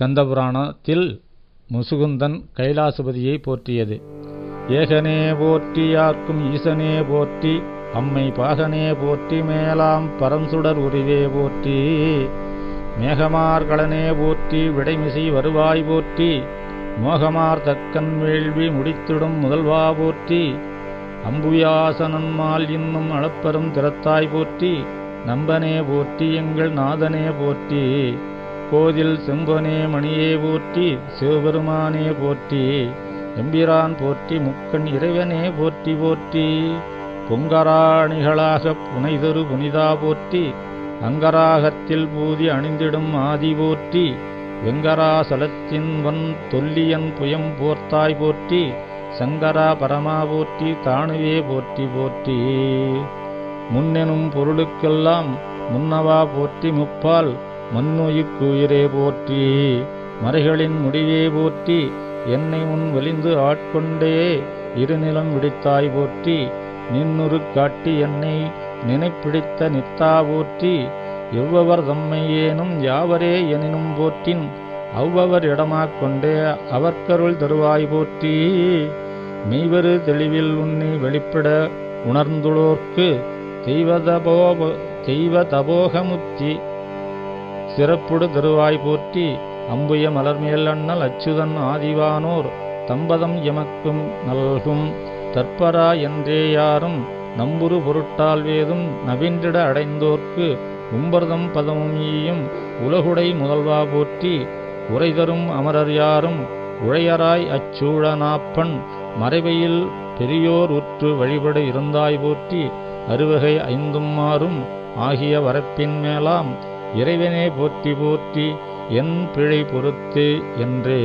கந்தபுராணத்தில் முசுகுந்தன் கைலாசபதியை போற்றியது. ஏகனே போற்றி யார்க்கும் ஈசனே போற்றி, அம்மை பாகனே போற்றி, மேலாம் பரஞ்சுடர் உருவே போற்றி, மேகமார்களனே போற்றி, விடைமிசை வருவாய் போற்றி, மோகமார் தக்கன் வேள்வி முடித்திடும் முதல்வா போற்றி, அம்புயாசனன்மால் இன்னும் அளப்பெரும் திறத்தாய் போற்றி, நம்பனே போற்றி, எங்கள் நாதனே போற்றி, கோதில் செம்பனே மணியே போற்றி, சிவபெருமானே போற்றி, எம்பிரான் போற்றி, முக்கண் இறைவனே போற்றி போற்றி, பொங்கராணிகளாகப் புனைதரு புனிதா போற்றி, அங்கராகத்தில் பூதி அணிந்திடும் ஆதி போற்றி, வெங்கராசலத்தின் வன் தொல்லியன் புயம் போர்த்தாய் போற்றி, சங்கரா பரமா போற்றி, தானுவே போற்றி போற்றி, முன்னெனும் பொருளுக்கெல்லாம் முன்னவா போற்றி, முப்பால் மண்ணுயிர்க்குயிரே போற்றி, மறைகளின் முடிவே போற்றி, என்னை முன் வலிந்து ஆட்கொண்டே இருநிலம் விடித்தாய் போற்றி, நின்னுரு காட்டி என்னை நினைப்பிடித்த நித்தா போற்றி, எவ்வவர் தம்மை ஏனும் யாவரே எனினும் போற்றின் அவ்வவர் இடமாக் கொண்டே அவர்க்கருள் தருவாய் போற்றி, மெய்வரு தெளிவில் உன்னை வெளிப்பட உணர்ந்துளோர்க்கு தெய்வ தபோகமுத்தி சிறப்புடு தருவாய் போற்றி, அம்புய மலர்மேல் அண்ணல் அச்சுதன் ஆதிவானோர் தம்பதம் எமக்கும் நல்கும் தற்பரா என்றே யாரும் நம்புரு பொருட்டால் வேதும் நவின்றிட அடைந்தோர்க்கு உம்பர்தம் பதமும் ஈயும் உலகுடை முதல்வா போற்றி, உரைதரும் அமரர் யாரும் உழையராய் அச்சூழனாப்பன் மறைவையில் பெரியோர் உற்று வழிபட இருந்தாய் போற்றி, அறுவகை ஐந்தும் மாறும் ஆகிய வரப்பின் மேலாம் இறைவனே போற்றி போற்றி, என் பிழை பொறுத்து என்றே.